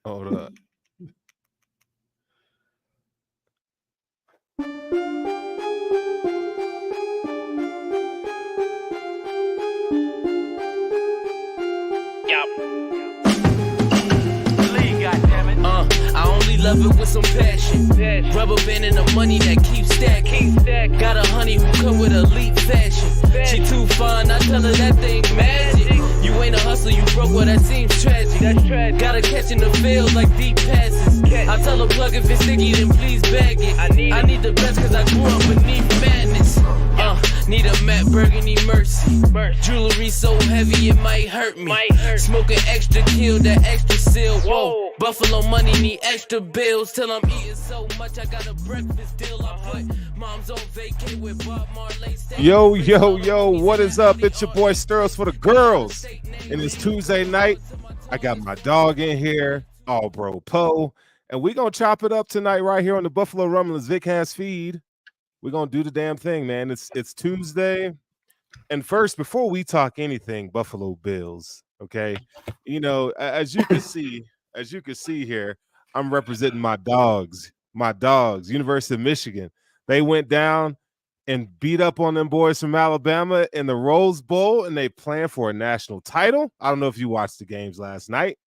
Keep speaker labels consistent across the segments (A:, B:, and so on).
A: Hold up.
B: I only love it with some passion. Rubber band and the money that keeps stacking. Got a honey who come with elite fashion. She too fine, I tell her that thing magic. You ain't a hustler, you broke, well that seems tragic. Gotta catch in the field like deep passes. I tell her plug if it's sticky, then please bag it. I need the best cause I grew up beneath madness. Need a Matt Burgundy Mercy. Jewelry so heavy it might hurt me. Smoking extra kill, that extra seal. Whoa. Buffalo money need extra bills. Till I'm eating so much I got a breakfast deal. I put moms on vacay with Bob Marley.
A: Yo, what is up? It's your boy Sterls for the girls. And it's Tuesday night. I got my dog in here, all bro Poe. And we gonna chop it up tonight right here on the Buffalo Rumblings Vic Has feed. We're gonna do the damn thing, man. It's Tuesday. And first, before we talk anything Buffalo Bills, okay, as you can see here, I'm representing my dogs, University of Michigan. They went down and beat up on them boys from Alabama in the Rose Bowl, and they plan for a national title. I don't know if you watched the games last night,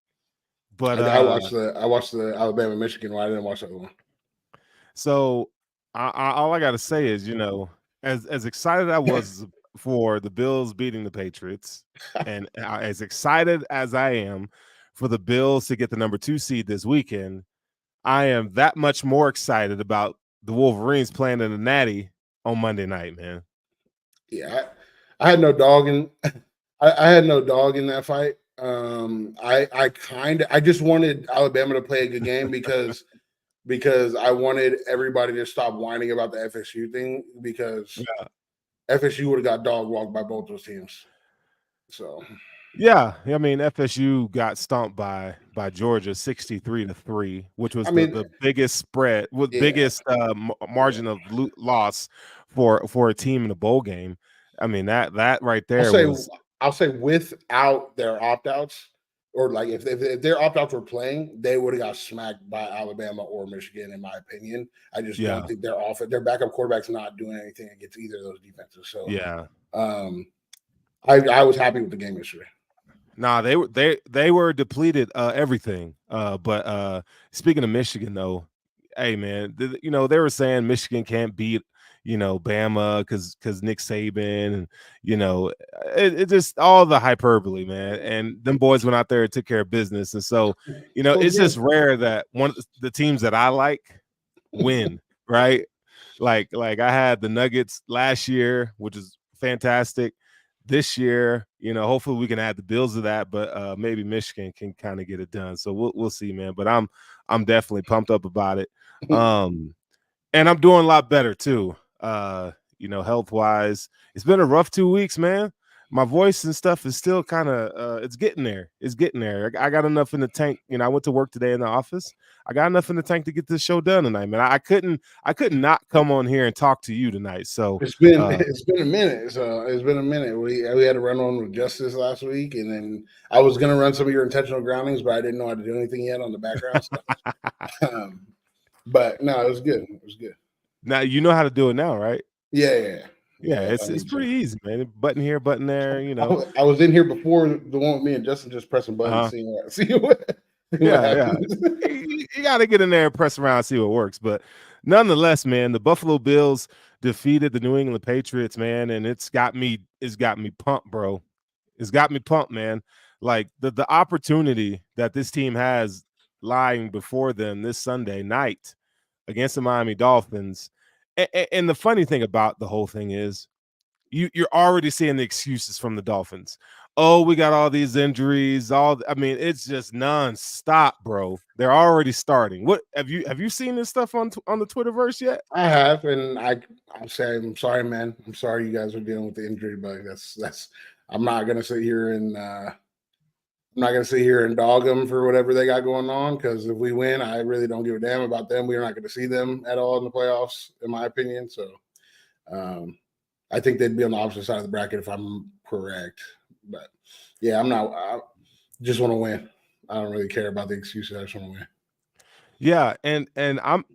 A: but
C: I watched the Alabama Michigan one. I didn't watch that one.
A: So all I got to say is, as excited I was for the Bills beating the Patriots, and as excited as I am for the Bills to get the number 2 seed this weekend, I am that much more excited about the Wolverines playing in the Natty on Monday night, man.
C: Yeah, I had no dog in. I had no dog in that fight. I just wanted Alabama to play a good game because I wanted everybody to stop whining about the FSU thing because FSU would have got dog walked by both those teams. So
A: yeah, I mean FSU got stomped by Georgia 63-3, which was the biggest spread, biggest margin of loss for a team in a bowl game. I mean that right there
C: I'll say without their opt-outs, or like if their opt-outs were playing, they would have got smacked by Alabama or Michigan, in my opinion. I just don't think their backup quarterback's not doing anything against either of those defenses. So I was happy with the game yesterday.
A: Nah, they were depleted everything. But speaking of Michigan though, hey man, they were saying Michigan can't beat Bama because Nick Saban, and it just all the hyperbole, man. And them boys went out there and took care of business. And so, it's just rare that one of the teams that I like win, right? Like I had the Nuggets last year, which is fantastic. This year, hopefully we can add the Bills to that, but maybe Michigan can kind of get it done. So we'll see, man. But I'm definitely pumped up about it. And I'm doing a lot better too. Health wise, it's been a rough 2 weeks, man. My voice and stuff is still kind of it's getting there. I got enough in the tank. I went to work today in the office. I got enough in the tank to get this show done tonight, man. I couldn't not come on here and talk to you tonight. So
C: it's been a minute. So it's been a minute. We had to run on with Justice last week, and then I was gonna run some of your intentional groundings, but I didn't know how to do anything yet on the background stuff. But no, it was good. It was good.
A: Now you know how to do it now, right?
C: Yeah.
A: It's pretty easy, man. Button here, button there.
C: I was in here before the one with me and Justin, just pressing buttons, see what
A: yeah. You got to get in there and press around, see what works. But nonetheless, man, the Buffalo Bills defeated the New England Patriots, man, and it's got me pumped, bro. It's got me pumped, man. Like the opportunity that this team has lying before them this Sunday night against the Miami Dolphins. And the funny thing about the whole thing is you're already seeing the excuses from the Dolphins. Oh, we got all these injuries. It's just nonstop, bro. They're already starting. What have you seen this stuff on the Twitterverse yet?
C: I have, and I'm saying I'm sorry, man. I'm sorry you guys are dealing with the injury bug. That's I'm not gonna sit here and dog them for whatever they got going on, because if we win, I really don't give a damn about them. We're not going to see them at all in the playoffs, in my opinion. So I think they'd be on the opposite side of the bracket if I'm correct. But yeah, I just want to win. don't really care about the excuses. I just want to win.
A: Yeah, and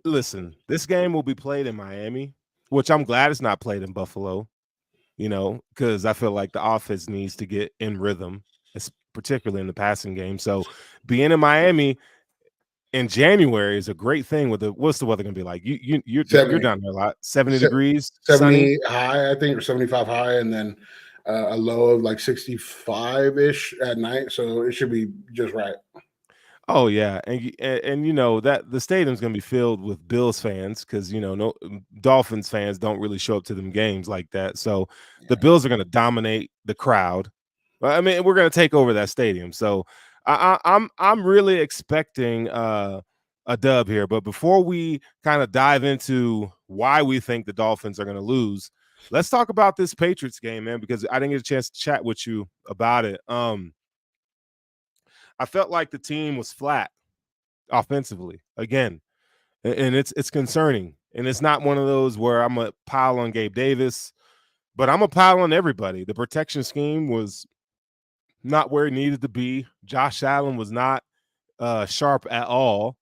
A: listen, this game will be played in Miami, which I'm glad it's not played in Buffalo, because I feel like the offense needs to get in rhythm, particularly in the passing game. So being in Miami in January is a great thing. What's the weather gonna be like? You're
C: 70,
A: down there a lot. 70 degrees,
C: 70
A: sunny.
C: high, I think, or 75 high, and then a low of like 65 ish at night. So it should be just right.
A: Oh yeah, and that the stadium's gonna be filled with Bills fans because no Dolphins fans don't really show up to them games like that. So the Bills are gonna dominate the crowd. I mean, we're gonna take over that stadium. So I'm really expecting a dub here. But before we kind of dive into why we think the Dolphins are gonna lose, let's talk about this Patriots game, man, because I didn't get a chance to chat with you about it. I felt like the team was flat offensively again, and it's concerning. And it's not one of those where I'm a pile on Gabe Davis, but I'm a pile on everybody. The protection scheme was not where it needed to be. Josh Allen was not sharp at all.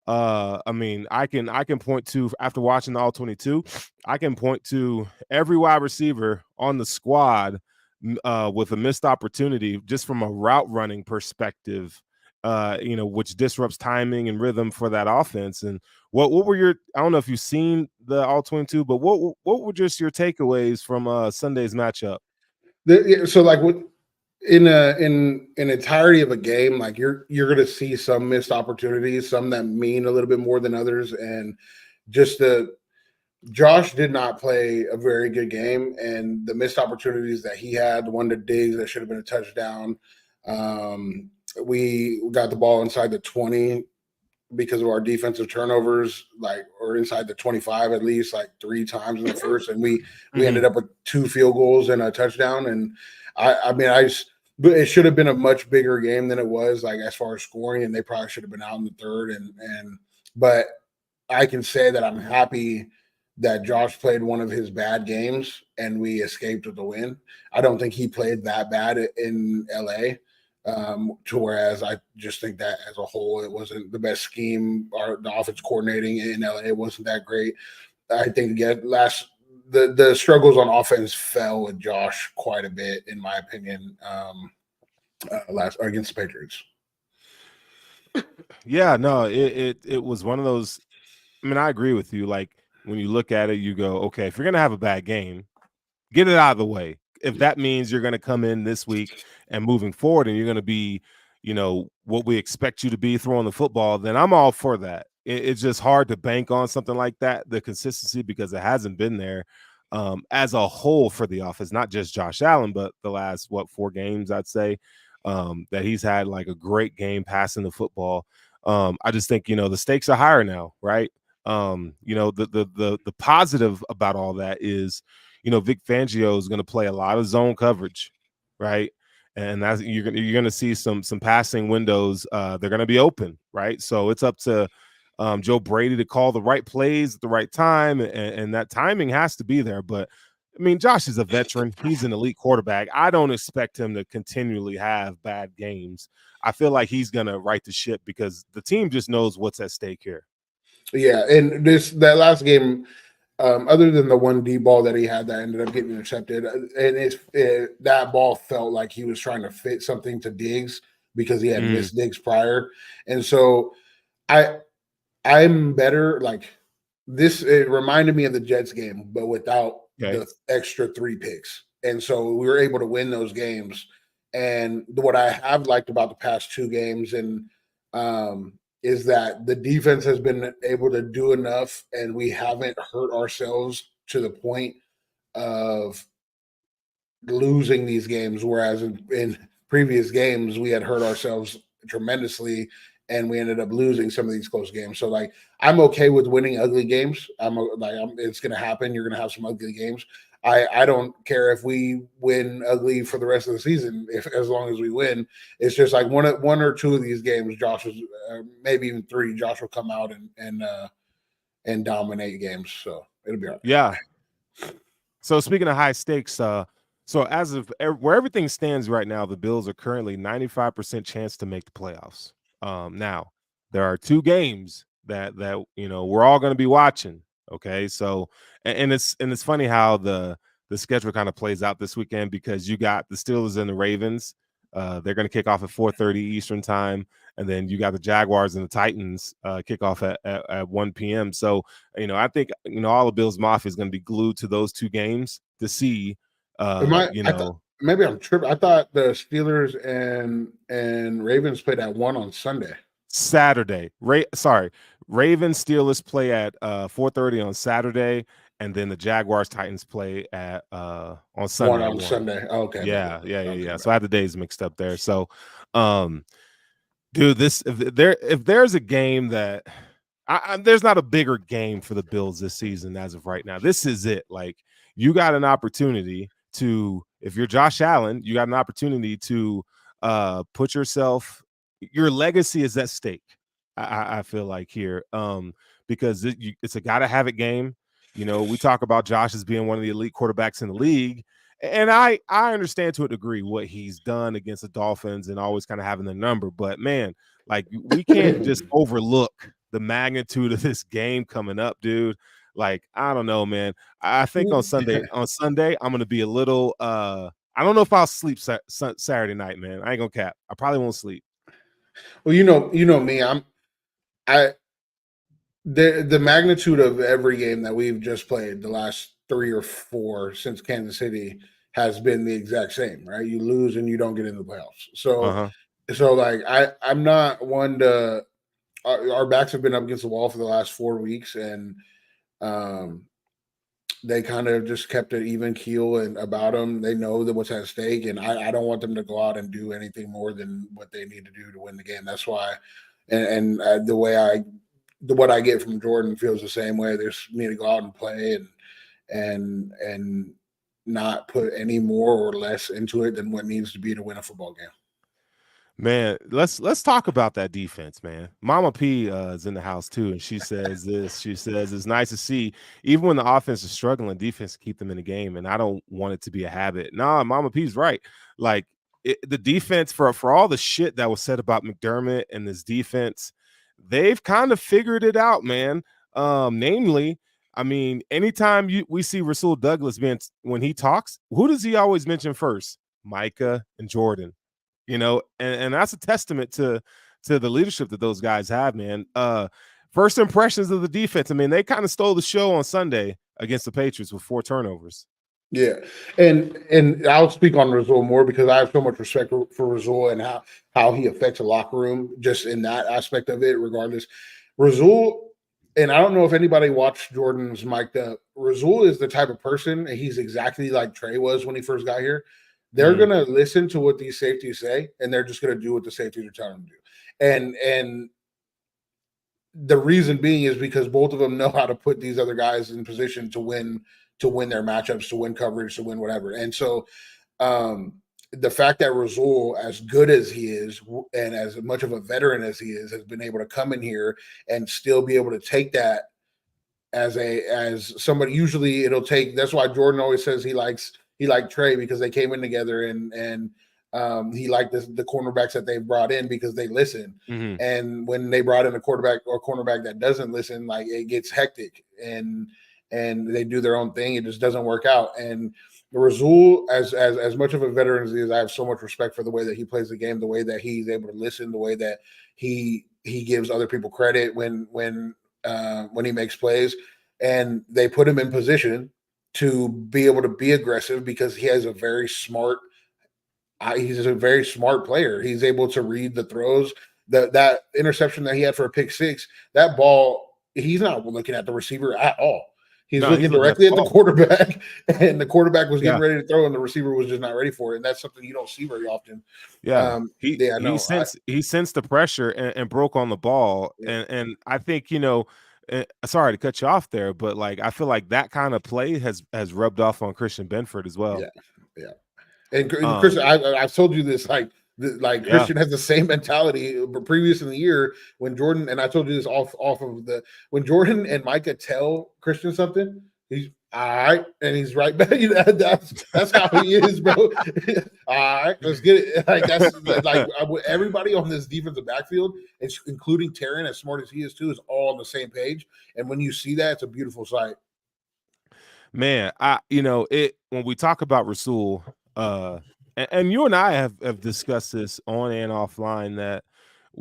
A: I mean, I can point to, after watching the all 22, I can point to every wide receiver on the squad with a missed opportunity just from a route running perspective, which disrupts timing and rhythm for that offense. And what were your, I don't know if you've seen the all 22, but what were just your takeaways from Sunday's matchup?
C: So like in entirety of a game, like you're going to see some missed opportunities, some that mean a little bit more than others. And just Josh did not play a very good game, and the missed opportunities that he had, the one to Diggs that should have been a touchdown. We got the ball inside the 20 because of our defensive turnovers, or inside the 25 at least, like 3 times in the first, and we ended up with 2 field goals and a touchdown. And but it should have been a much bigger game than it was, like as far as scoring, and they probably should have been out in the third. But I can say that I'm happy that Josh played one of his bad games and we escaped with the win. I don't think he played that bad in LA. Whereas I just think that as a whole, it wasn't the best scheme. The offense coordinating in LA wasn't that great. I think again, the struggles on offense fell with Josh quite a bit, in my opinion, against the Patriots.
A: Yeah, no, it was one of those. I mean, I agree with you. Like, when you look at it, you go, okay, if you're gonna have a bad game, get it out of the way. If that means you're gonna come in this week and moving forward, and you're gonna be, what we expect you to be throwing the football, then I'm all for that. It's just hard to bank on something like that, the consistency, because it hasn't been there as a whole for the offense, not just Josh Allen, but the last 4 games, I'd say, that he's had like a great game passing the football. I just think the stakes are higher now, right? The positive about all that is, Vic Fangio is going to play a lot of zone coverage, right? And that's you're going to see some passing windows. They're going to be open, right? So it's up to Joe Brady to call the right plays at the right time, and that timing has to be there. But I mean, Josh is a veteran. He's an elite quarterback. I don't expect him to continually have bad games. I feel like he's going to right the ship because the team just knows what's at stake here.
C: Yeah, and that last game, other than the one D ball that he had that ended up getting intercepted, and that ball felt like he was trying to fit something to Diggs because he had missed Diggs prior, and so I'm better like this. It reminded me of the Jets game, but without the extra 3 picks, and so we were able to win those games. And what I have liked about the past 2 games and is that the defense has been able to do enough, and we haven't hurt ourselves to the point of losing these games. Whereas in previous games, we had hurt ourselves tremendously, and we ended up losing some of these close games. So, like, I'm okay with winning ugly games. It's going to happen. You're going to have some ugly games. I don't care if we win ugly for the rest of the season, as long as we win. It's just like one or 2 of these games, Josh was maybe even 3. Josh will come out and dominate games. So it'll be all right.
A: Yeah. So speaking of high stakes, so as of where everything stands right now, the Bills are currently 95% chance to make the playoffs. Now there are 2 games that we're all going to be watching. Okay, so and it's funny how the schedule kind of plays out this weekend, because you got the Steelers and the Ravens. They're going to kick off at 4:30 Eastern time, and then you got the Jaguars and the Titans kick off at 1 p.m. So I think all of Bills Mafia is going to be glued to those 2 games to see.
C: Maybe I'm tripping. I thought the Steelers and Ravens played at 1 on Sunday.
A: Saturday. Ravens Steelers play at 4:30 on Saturday, and then the Jaguars Titans play at on Sunday.
C: 1 on Sunday. Okay.
A: Yeah. So I had the days mixed up there. So dude, if there's a game that there's not a bigger game for the Bills this season as of right now. This is it. Like, you got an opportunity to, if you're Josh Allen, you got an opportunity to put yourself, your legacy is at stake. I feel like here, because it's a gotta have it game. We talk about Josh as being one of the elite quarterbacks in the league, and I understand to a degree what he's done against the Dolphins and always kind of having the number. But man, like, we can't just overlook the magnitude of this game coming up, dude. Like, I don't know, man. I think on Sunday, I'm going to be a little, I don't know if I'll sleep Saturday night, man. I ain't gonna cap. I probably won't sleep.
C: Well, me, the magnitude of every game that we've just played the last 3 or 4 since Kansas City has been the exact same, right? You lose and you don't get in the playoffs. So, like, I'm not one to, our backs have been up against the wall for the last 4 weeks, and they kind of just kept it even keel and about them. They know that what's at stake, and I don't want them to go out and do anything more than what they need to do to win the game. That's why, and the way what I get from Jordan feels the same way. They just need to go out and play and not put any more or less into it than what needs to be to win a football game.
A: Man, let's talk about that defense, man. Mama P is in the house too, and she says this. She says it's nice to see, even when the offense is struggling, defense keep them in the game, and I don't want it to be a habit. Nah, Mama P's right. Like, the defense, for all the shit that was said about McDermott and this defense, they've kind of figured it out, man. Namely, I mean, anytime we see Rasul Douglas when he talks, who does he always mention first? Micah and Jordan. And that's a testament to the leadership that those guys have, man. First impressions of the defense. I mean, they kind of stole the show on Sunday against the Patriots with 4 turnovers.
C: Yeah, and I'll speak on Rasul more because I have so much respect for Rasul and how he affects a locker room just in that aspect of it. Regardless, Rasul, and I don't know if anybody watched Jordan's mic'd up. Rasul is the type of person, and he's exactly like Trey was when he first got here. They're going to listen to what these safeties say, and they're just going to do what the safeties are telling them to do. And the reason being is because both of them know how to put these other guys in position to win their matchups, to win coverage, to win whatever. And so the fact that Rasul, as good as he is and as much of a veteran as he is, has been able to come in here and still be able to take that as somebody. Usually it'll take, that's why Jordan always says he liked Trey because they came in together, and he liked the cornerbacks that they brought in because they listen. Mm-hmm. And when they brought in a quarterback or cornerback that doesn't listen, like, it gets hectic and they do their own thing. It just doesn't work out. And Rasul, as much of a veteran as he is, I have so much respect for the way that he plays the game, the way that he's able to listen, the way that he gives other people credit when he makes plays, and they put him in position to be able to be aggressive because he has a very smart. He's a very smart player. He's able to read the throws. That interception that he had for a pick 6, that ball, he's not looking at the receiver at all. He's looking directly at the quarterback, and the quarterback was getting ready to throw, and the receiver was just not ready for it. And that's something you don't see very often.
A: Yeah, he sensed the pressure and broke on the ball, and I think sorry to cut you off there, but like, I feel like that kind of play has rubbed off on Christian Benford as well.
C: Yeah. And Christian, I've told you this, Christian has the same mentality. But previous in the year, when Jordan, and I told you this off of when Jordan and Micah tell Christian something, All right, and he's right back. That's how he is, bro. All right, let's get it. Like that's like everybody on this defensive backfield, it's including Terran, as smart as he is too, is all on the same page. And when you see that, it's a beautiful sight.
A: Man, when we talk about Rasul, and you and I have discussed this on and offline that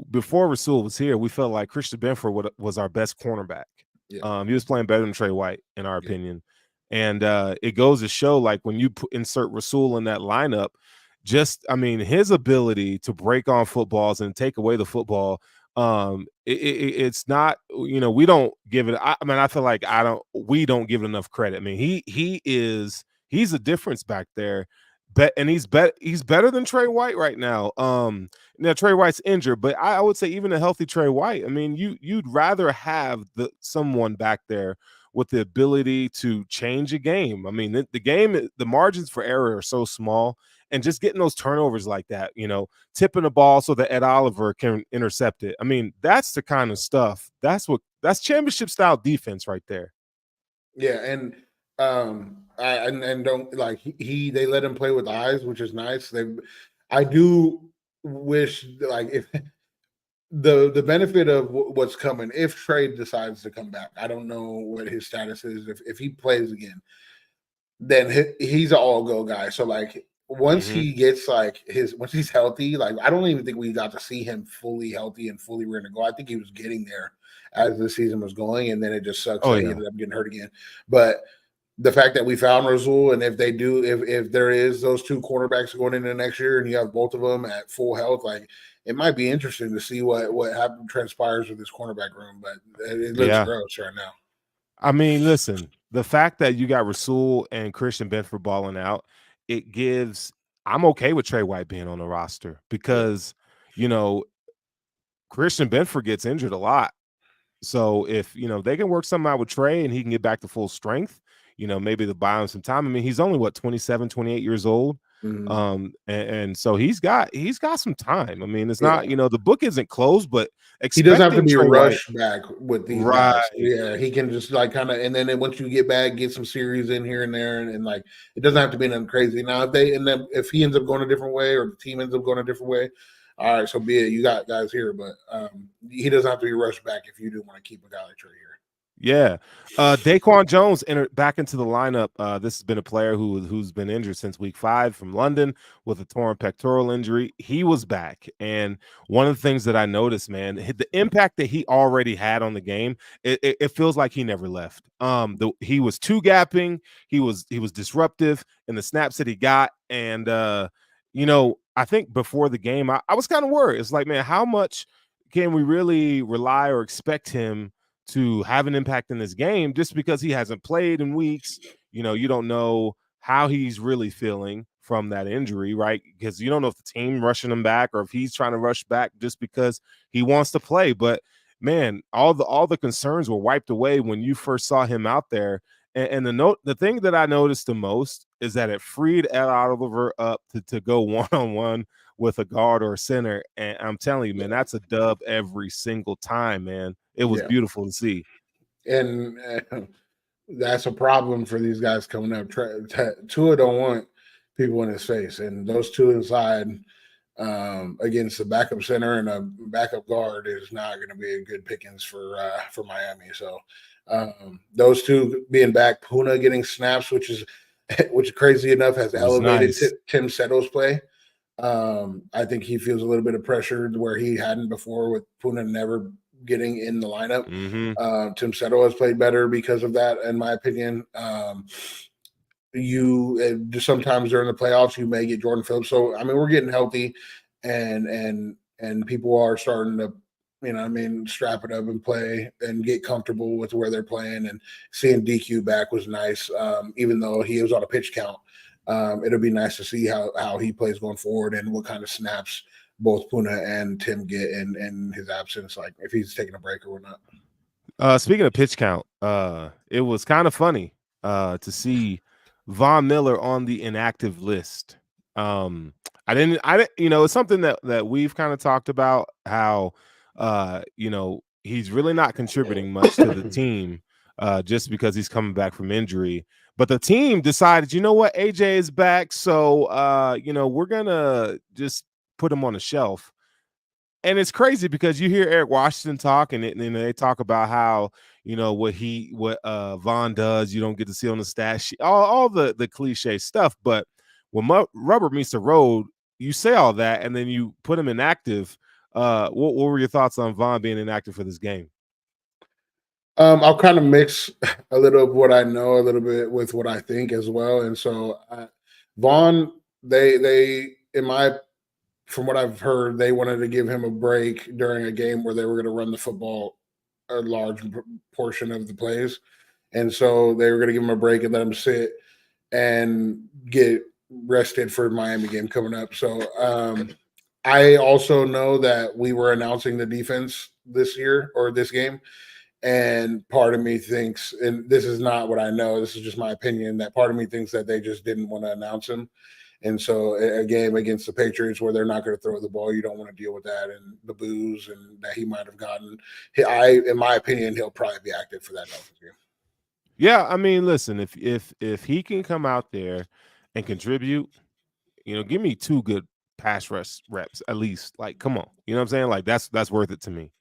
A: before Rasul was here, we felt like Christian Benford was our best cornerback. Yeah. He was playing better than Trey White, in our opinion. And it goes to show, like, when you insert Rasul in that lineup, his ability to break on footballs and take away the football, it's not, we don't give it. I feel like we don't give it enough credit. I mean, he's a difference back there. And he's better than Trey White right now. Now Trey White's injured, but I would say even a healthy Trey White, I mean, you'd rather have someone back there with the ability to change a game. I mean, the margins for error are so small, and just getting those turnovers like that, tipping the ball so that Ed Oliver can intercept it. I mean, that's the kind of stuff. That's championship style defense right there.
C: Yeah, and don't like they let him play with eyes, which is nice. I do wish, like, if the benefit of what's coming, if Trey decides to come back, I don't know what his status is. If he plays again, then he's an all-go guy. So, like, once he gets once he's healthy, like, I don't even think we got to see him fully healthy and fully ready to go. I think he was getting there as the season was going, and then it just sucks that he ended up getting hurt again. But the fact that we found Rasul, and if there is those two cornerbacks going into next year, and you have both of them at full health, like, it might be interesting to see what transpires with this cornerback room. But it looks gross right now.
A: I mean, listen, the fact that you got Rasul and Christian Benford balling out, I'm okay with Trey White being on the roster because, Christian Benford gets injured a lot. So if, they can work something out with Trey and he can get back to full strength, maybe they'll buy him some time. I mean, he's only 27, 28 years old. Mm-hmm. And so he's got some time. I mean, it's not, the book isn't closed, but
C: he doesn't have to be rushed back with these guys. Yeah, he can just and then once you get back, get some series in here and there, and like, it doesn't have to be nothing crazy. Now, if he ends up going a different way, or the team ends up going a different way, all right, so be it. You got guys here, but he doesn't have to be rushed back if you do want to keep a guy like Trey here.
A: Yeah. Daquan Jones entered back into the lineup. This has been a player who's been injured since week 5 from London with a torn pectoral injury. He was back. And one of the things that I noticed, man, the impact that he already had on the game, it feels like he never left. He was two-gapping. He was disruptive in the snaps that he got. And, I think before the game, I was kind of worried. It's like, man, how much can we really rely or expect him to have an impact in this game just because he hasn't played in weeks? You don't know how he's really feeling from that injury, right? Because you don't know if the team rushing him back or if he's trying to rush back just because he wants to play. But man, all the concerns were wiped away when you first saw him out there. And the thing that I noticed the most is that it freed Ed Oliver up to go one-on-one with a guard or a center. And I'm telling you, man, that's a dub every single time, man. It was beautiful to see.
C: And that's a problem for these guys coming up. Tua don't want people in his face. And those two inside against the backup center and a backup guard is not going to be a good pickings for Miami. So those two being back, Puna getting snaps, which crazy enough has elevated nice. Tim Settl's play. I think he feels a little bit of pressure where he hadn't before, with Puna never getting in the lineup. Mm-hmm. Tim Settle has played better because of that, in my opinion. You just sometimes during the playoffs you may get Jordan Phillips. So I mean, we're getting healthy, and people are starting to, strap it up and play and get comfortable with where they're playing. And seeing DQ back was nice, even though he was on a pitch count. It'll be nice to see how he plays going forward and what kind of snaps both Puna and Tim get in his absence, like if he's taking a break or whatnot.
A: Speaking of pitch count, it was kind of funny to see Von Miller on the inactive list. I didn't, it's something that we've kind of talked about, how, he's really not contributing much to the team just because he's coming back from injury. But the team decided, you know what, AJ is back, so we're gonna just put him on the shelf. And it's crazy because you hear Eric Washington talk, and they talk about how what Von does, you don't get to see on the stat sheet, all the cliche stuff. But when rubber meets the road, you say all that, and then you put him inactive. What were your thoughts on Von being inactive for this game?
C: I'll kind of mix a little of what I know, a little bit with what I think as well. And so, Vaughn, they in my from what I've heard, they wanted to give him a break during a game where they were going to run the football a large portion of the plays, and so they were going to give him a break and let him sit and get rested for the Miami game coming up. So, I also know that we were announcing the defense this year or this game. And part of me thinks, and this is not what I know, this is just my opinion, that part of me thinks that they just didn't want to announce him. And so a game against the Patriots where they're not going to throw the ball, you don't want to deal with that and the boos and that he might have gotten. In my opinion, he'll probably be active for that Dolphins game.
A: Yeah, I mean, listen, if he can come out there and contribute, give me 2 good pass rush reps at least. Like, come on, you know what I'm saying? Like that's worth it to me.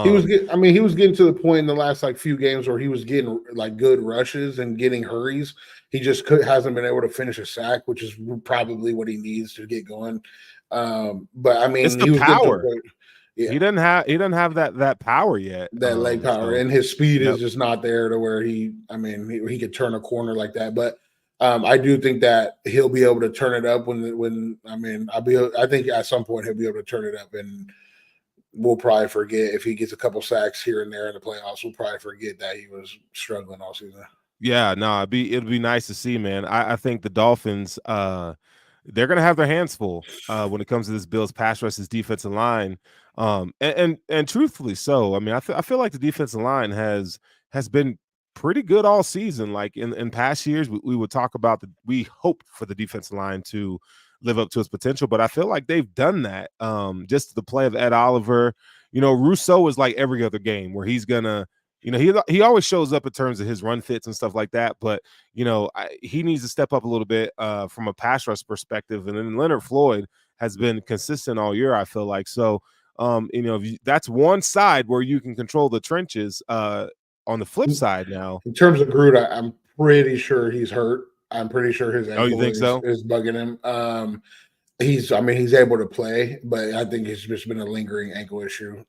C: He was getting to the point in the last few games where he was getting like good rushes and getting hurries. He just hasn't been able to finish a sack, which is probably what he needs to get going. But I mean,
A: it's the power. Yeah. He doesn't have that power yet.
C: That leg power, and his speed is just not there to where he could turn a corner like that. But I do think that he'll be able to turn it up I think at some point he'll be able to turn it up, and we'll probably forget if he gets a couple sacks here and there in the playoffs. We'll probably forget that he was struggling all season.
A: Yeah, no, it'd be nice to see, man. I think the Dolphins, they're gonna have their hands full when it comes to this Bills pass rush, this defensive line, and truthfully so. I mean, I feel like the defensive line has been pretty good all season. Like in past years, we would talk about we hoped for the defensive line to live up to its potential, but I feel like they've done that. Just the play of Ed Oliver, Rousseau is like every other game where he's gonna, he always shows up in terms of his run fits and stuff like that. But he needs to step up a little bit from a pass rush perspective. And then Leonard Floyd has been consistent all year, I feel like. So, that's one side where you can control the trenches. On the flip side, now
C: in terms of Gruden, I'm pretty sure he's hurt. I'm pretty sure his ankle
A: you think so?
C: is bugging him. He's able to play, but I think it's just been a lingering ankle issue,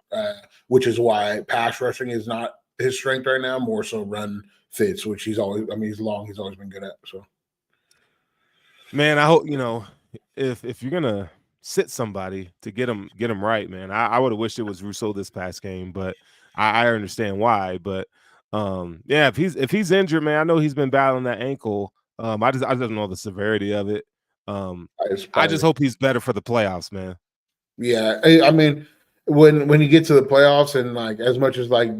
C: which is why pass rushing is not his strength right now. More so run fits, which he's always. He's long. He's always been good at. So,
A: man, I hope if you're gonna sit somebody to get him right, man. I would have wished it was Rousseau this past game, but I understand why. But yeah, if he's injured, man, I know he's been battling that ankle. I just don't know the severity of it. I just hope he's better for the playoffs, man.
C: Yeah, I mean, when you get to the playoffs and like as much as like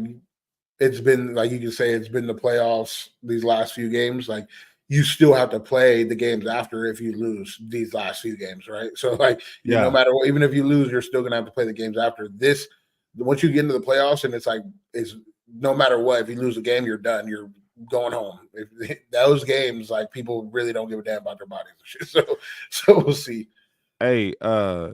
C: it's been like you can say it's been the playoffs these last few games, like you still have to play the games after if you lose these last few games, right? So like no matter what, even if you lose, you're still gonna have to play the games after this. Once you get into the playoffs and it's no matter what, if you lose a game, you're done. You're going home. Those games, like people really don't give a damn about their bodies and shit. So we'll see.
A: Hey,
C: I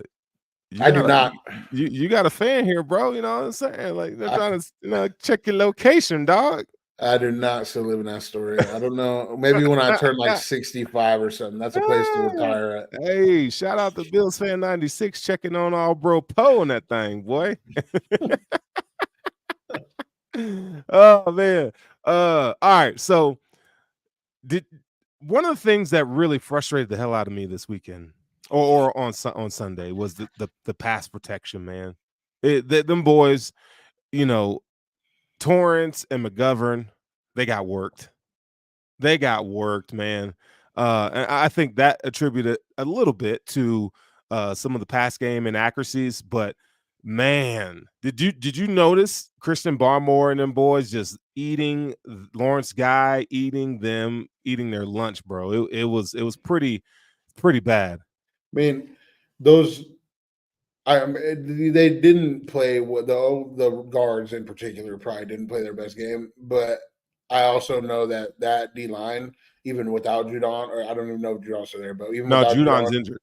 C: do not.
A: You got a fan here, bro. You know what I'm saying? Like they're trying to check your location, dog.
C: I do not still live in that story. I don't know. Maybe when I turn like 65 or something, that's a place to retire at.
A: Hey, shout out to Bills fan 96 checking on all bro Poe on that thing, boy. Oh man. All right. So one of the things that really frustrated the hell out of me this weekend or on Sunday was the pass protection, man. Them boys, Torrance and McGovern, they got worked. They got worked, man. And I think that attributed a little bit to some of the pass game inaccuracies, but man, did you notice Christian Barmore and them boys just eating Lawrence Guy, eating their lunch, bro? It was pretty bad.
C: I mean, they didn't play the guards in particular probably didn't play their best game, but I also know that D line, even without Judon, or I don't even know if Judon's still there, but even
A: No,
C: without
A: Judon's
C: Judon,
A: injured.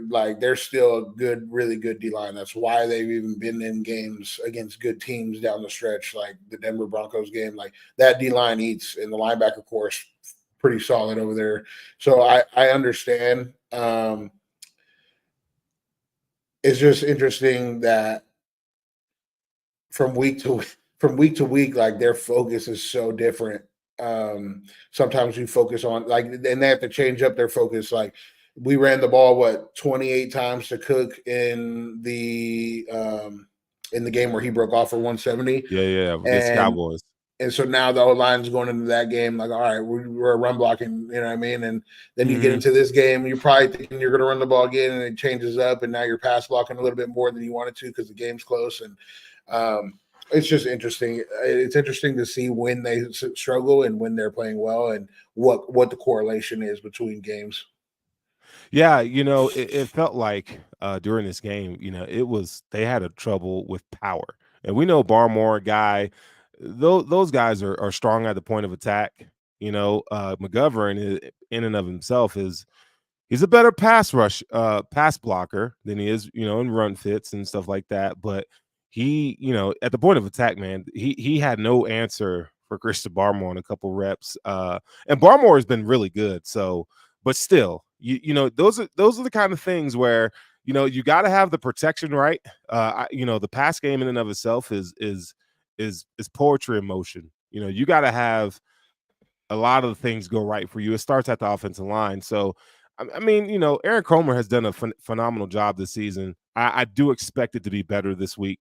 C: like they're still a good, really good D line. That's why they've even been in games against good teams down the stretch, like the Denver Broncos game. Like that D line eats, and the linebacker course pretty solid over there. So I understand. It's just interesting that from week to week, like their focus is so different. Sometimes we focus on like, and they have to change up their focus. Like we ran the ball 28 times to Cook in the game where he broke off for 170.
A: Yeah, against the Cowboys.
C: And so now the whole line's going into that game like, all right, we're run blocking, you know what I mean? And then you get into this game, you're probably thinking you're going to run the ball again, and it changes up, and now you're pass blocking a little bit more than you wanted to because the game's close. And it's just interesting. It's interesting to see when they struggle and when they're playing well, and what the correlation is between games.
A: Yeah, it felt like during this game, they had a trouble with power, and we know Barmore, guy, those guys are strong at the point of attack. McGovern in and of himself he's a better pass blocker than he is, in run fits and stuff like that. But he, at the point of attack, man, he had no answer for Christian Barmore in a couple reps. And Barmore has been really good. So, but still, those are the kind of things where you got to have the protection right. The pass game in and of itself is poetry in motion. You got to have a lot of the things go right for you. It starts at the offensive line. So, I mean, Aaron Kromer has done a phenomenal job this season. I do expect it to be better this week.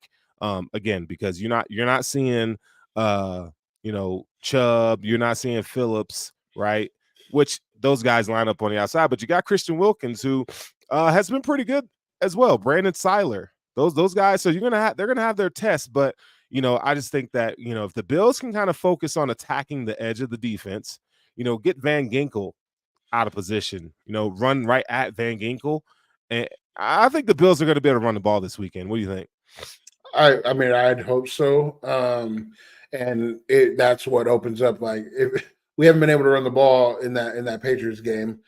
A: Again, because you're not seeing Chubb, you're not seeing Phillips, right? Which those guys line up on the outside, but you got Christian Wilkins, who has been pretty good as well. Brandon Seiler, those guys. So they're gonna have their tests, but I just think that if the Bills can kind of focus on attacking the edge of the defense, get Van Ginkel out of position, run right at Van Ginkel, and I think the Bills are going to be able to run the ball this weekend. What do you think?
C: I mean, I'd hope so. And that's what opens up. Like, if we haven't been able to run the ball in that Patriots game,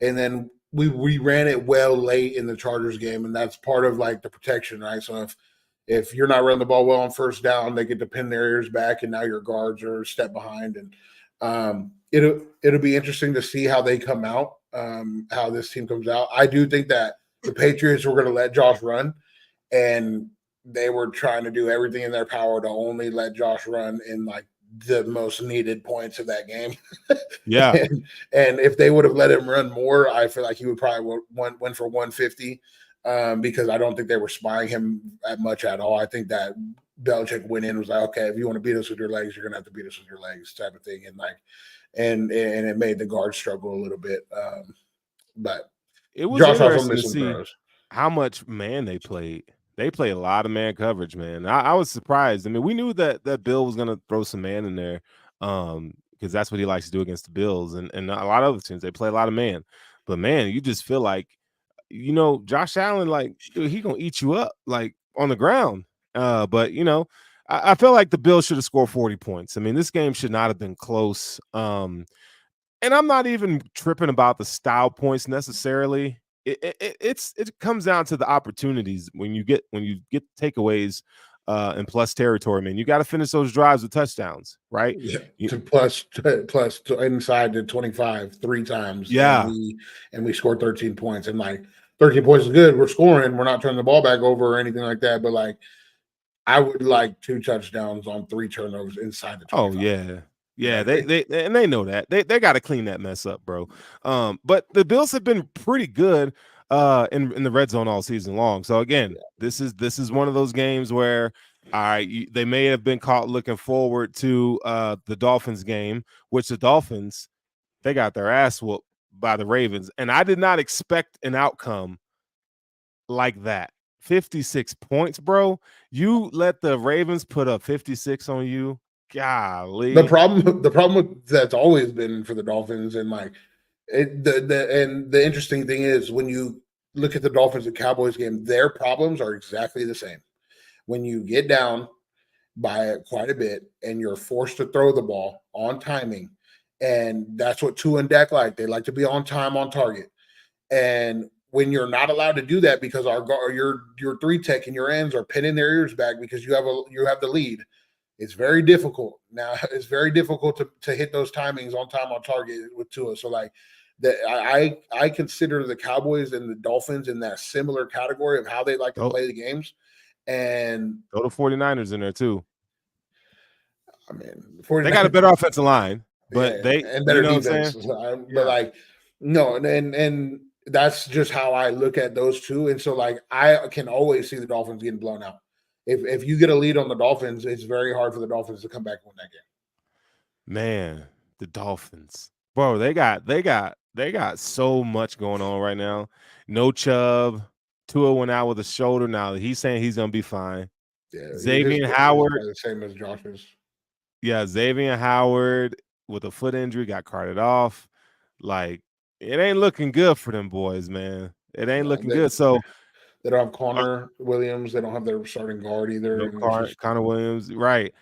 C: and then we ran it well late in the Chargers game, and that's part of like the protection, right? So if you're not running the ball well on first down, they get to pin their ears back, and now your guards are a step behind. And it'll be interesting to see how they come out, how this team comes out. I do think that the Patriots were going to let Josh run, and they were trying to do everything in their power to only let Josh run in like the most needed points of that game.
A: Yeah.
C: and if they would have let him run more, I feel like he would probably went for 150, because I don't think they were spying him much at all. I think that Belichick went in and was like, okay, if you want to beat us with your legs, you're going to have to beat us with your legs, type of thing. And it made the guards struggle a little bit. But
A: it was Josh interesting to see how much man they played. They play a lot of man coverage, man. I was surprised. I mean, we knew that Bill was going to throw some man in there, because that's what he likes to do against the Bills and a lot of other teams. They play a lot of man. But, man, you just feel like, Josh Allen, like, dude, he going to eat you up, like, on the ground. But, I feel like the Bills should have scored 40 points. I mean, this game should not have been close. And I'm not even tripping about the style points necessarily. It comes down to the opportunities when you get takeaways in plus territory, man. You got to finish those drives with touchdowns, right?
C: Yeah. Plus inside the 25 3 times.
A: Yeah,
C: and we scored 13 points, and like 13 points is good. We're scoring. We're not turning the ball back over or anything like that. But like, I would like 2 touchdowns on 3 turnovers inside the 25.
A: Oh yeah. Yeah, they know that. They got to clean that mess up, bro. But the Bills have been pretty good in the red zone all season long. So again, this is one of those games where they may have been caught looking forward to the Dolphins game, which the Dolphins, they got their ass whooped by the Ravens, and I did not expect an outcome like that. 56 points, bro. You let the Ravens put up 56 on you. Golly.
C: The problem that's always been for the Dolphins, and like the interesting thing is when you look at the Dolphins and Cowboys game, their problems are exactly the same. When you get down by quite a bit, and you're forced to throw the ball on timing. And that's what Tua and Dak like. They like to be on time, on target. And when you're not allowed to do that because your 3 tech and your ends are pinning their ears back because you have the lead, it's very difficult. Now it's very difficult to hit those timings on time, on target with Tua. So like that, I consider the Cowboys and the Dolphins in that similar category of how they like to play the games. And
A: throw the 49ers in there too.
C: I mean,
A: they got a better offensive line, but
C: and better defense. But like, no, and that's just how I look at those two. And so like I can always see the Dolphins getting blown out. If you get a lead on the Dolphins, it's very hard for the Dolphins to come back and win that game.
A: Man, the Dolphins, bro, they got so much going on right now. No Chubb. Tua went out with a shoulder. Now he's saying he's gonna be fine.
C: Yeah,
A: Xavier Howard,
C: the same as Josh's.
A: Yeah, Xavier Howard with a foot injury got carted off. Like it ain't looking good for them boys, man. It ain't looking good. So
C: they don't have Connor Williams. They don't have their starting guard either.
A: Connor Williams, right?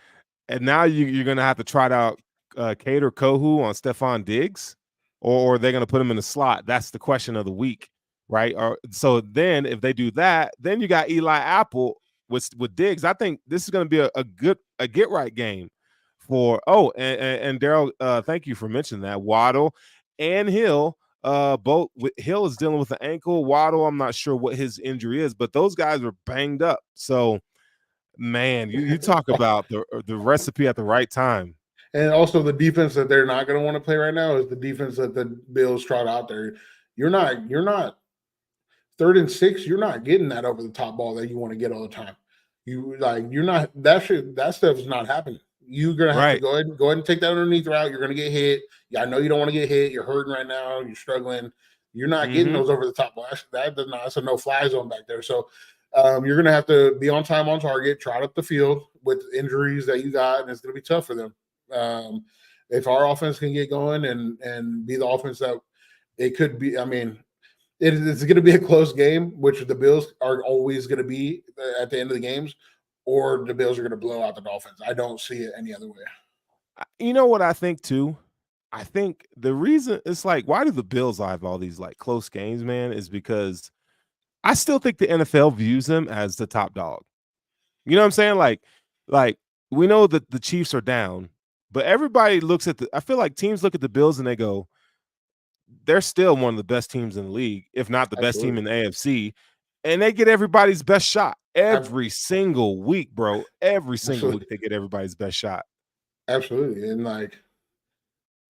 A: And now you're gonna have to try out Kader Kohu on Stephon Diggs, or they're gonna put him in the slot. That's the question of the week, right? Or so then if they do that, then you got Eli Apple with Diggs. I think this is gonna be a get right game for and Daryl. Thank you for mentioning that. Waddle and Hill. Both Hill is dealing with an ankle. Waddle, I'm not sure what his injury is, but those guys are banged up. So, man, you talk about the recipe at the right time.
C: And also the defense that they're not going to want to play right now is the defense that the Bills trot out there. You're not 3rd and 6. You're not getting that over the top ball that you want to get all the time. That stuff is not happening. You're gonna have to go ahead and take that underneath route. You're gonna get hit. Yeah, I know you don't want to get hit. You're hurting right now. You're struggling. You're not getting those over the top. That's a no-fly zone back there. So you're gonna have to be on time, on target, trot up the field with injuries that you got, and it's gonna be tough for them. If our offense can get going and be the offense that it could be, I mean, it's going to be a close game, which the Bills are always going to be at the end of the games. Or the Bills are going to blow out the Dolphins. I don't see it any other way.
A: You know what I think too? I think the reason it's like, why do the Bills have all these like close games, man, is because I still think the NFL views them as the top dog. You know what I'm saying? Like we know that the Chiefs are down, but everybody looks at I feel like teams look at the Bills and they go, they're still one of the best teams in the league, if not the best team in the AFC. And they get everybody's best shot every single week, bro. Every single week they get everybody's best shot.
C: Absolutely. And like,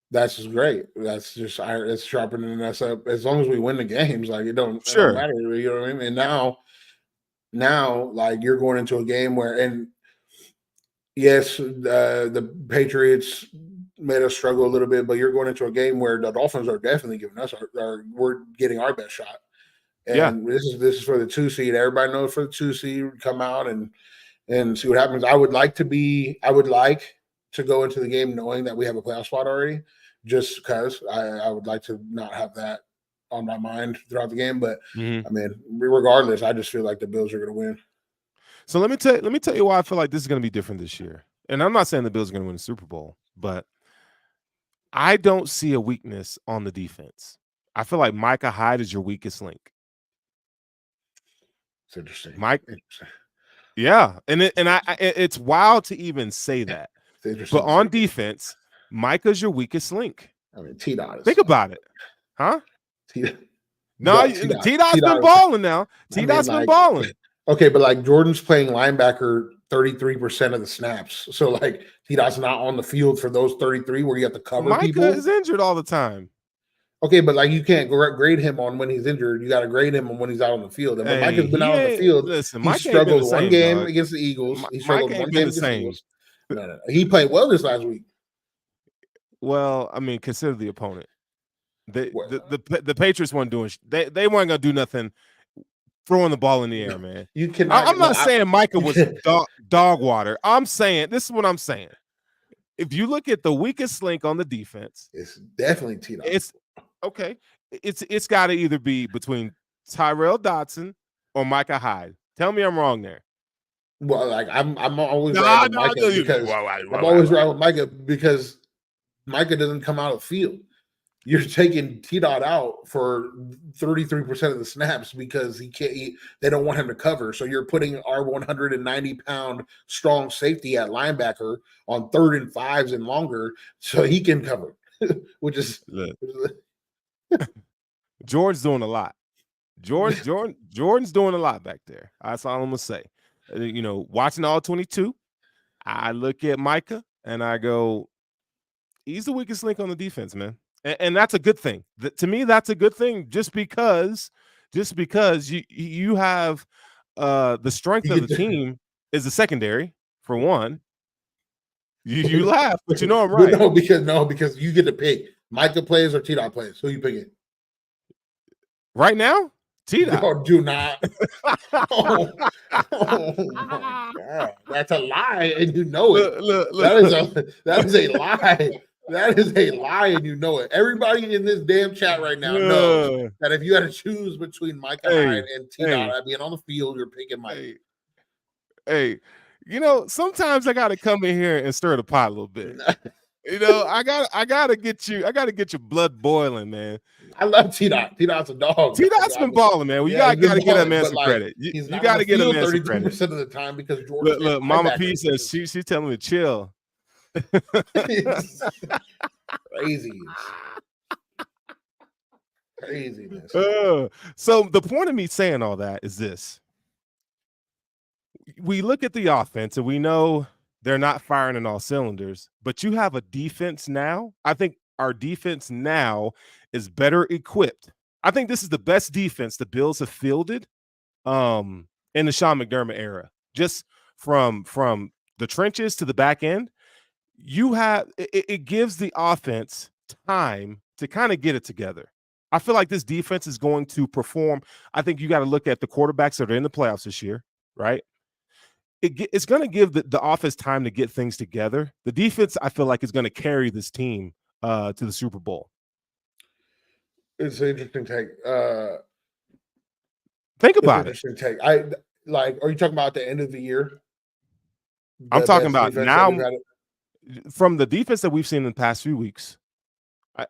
C: that's just great. That's just it's sharpening us up. As long as we win the games, like it don't matter. You know what I mean? And now like you're going into a game where, and yes, the Patriots made us struggle a little bit, but you're going into a game where the Dolphins are definitely giving us we're getting our best shot. And this is for the 2 seed. Everybody knows for the 2 seed, come out and see what happens. I would like to go into the game knowing that we have a playoff spot already, just because I would like to not have that on my mind throughout the game. But I mean, regardless, I just feel like the Bills are going to win.
A: So let me tell you why I feel like this is going to be different this year. And I'm not saying the Bills are going to win the Super Bowl, but I don't see a weakness on the defense. I feel like Micah Hyde is your weakest link.
C: It's interesting,
A: Mike. Yeah, and it's wild to even say that. But on defense, Micah's your weakest link.
C: I mean, T-Dot.
A: Think about it, huh? T-Dot's been balling now. T-Dot's been balling.
C: Okay, but like Jordan's playing linebacker 33% of the snaps. So like T-Dot's not on the field for those 33 where you have to cover people.
A: Micah is injured all the time.
C: Okay, but like you can't grade him on when he's injured. You got to grade him on when he's out on the field. And when Micah's been out on the field, he struggled one game against the Eagles. He struggled one game against the Eagles. No. He played well this last week.
A: Well, I mean, consider the opponent. The Patriots weren't doing. They weren't gonna do nothing. Throwing the ball in the air, man.
C: You cannot.
A: I'm not saying Micah was dog water. I'm saying this is what I'm saying. If you look at the weakest link on the defense,
C: it's definitely T-Dot.
A: It's okay. It's got to either be between Tyrell Dodson or Micah Hyde. Tell me I'm wrong there.
C: Well, like I'm always
A: No,
C: riding with
A: no,
C: Micah
A: no,
C: because
A: right,
C: I'm
A: right, right,
C: always
A: right.
C: riding with Micah because Micah doesn't come out of the field. You're taking T Dot out for 33% of the snaps because he can't. They don't want him to cover. So you're putting our 190-pound strong safety at linebacker on 3rd and 5s and longer, so he can cover, which is
A: Look, Jordan's doing a lot. Jordan's doing a lot back there. That's all I'm gonna say. You know, watching all 22, I look at Micah and I go, he's the weakest link on the defense, man. And that's a good thing. To me, that's a good thing just because you have the strength
C: you
A: of the
C: get to,
A: team is the secondary, for one. You laugh, but you know I'm
C: but
A: right.
C: because you get to pick Micah plays or T Dot plays. Who you picking?
A: Right now, T-Dot.
C: Oh, do not. Oh, oh my god, that's a lie, and you know it.
A: Look.
C: That is a lie. That is a lie, and you know it. Everybody in this damn chat right now knows that if you had to choose between Micah Hyde and T Dot being on the field, you're picking Mike.
A: Hey, you know, sometimes I gotta come in here and stir the pot a little bit. You know, I gotta get your blood boiling, man.
C: I love T Dot. T Dot's a dog.
A: T Dot's been balling, man. You gotta give that man some credit. You gotta give him
C: 32% of the time because Jordan.
A: Look, Mama P says she's telling me to chill.
C: Craziness.
A: So the point of me saying all that is this: we look at the offense and we know they're not firing in all cylinders, but you have a defense now. I think our defense now is better equipped. I think this is the best defense the Bills have fielded in the Sean McDermott era. Just from the trenches to the back end, you have it gives the offense time to kind of get it together. I feel like this defense is going to perform. I think you got to look at the quarterbacks that are in the playoffs this year, right? It's going to give the offense time to get things together. The defense, I feel like, is going to carry this team to the Super Bowl.
C: It's an interesting take.
A: Think about it.
C: Interesting take. Are you talking about the end of the year?
A: I'm talking about now. From the defense that we've seen in the past few weeks,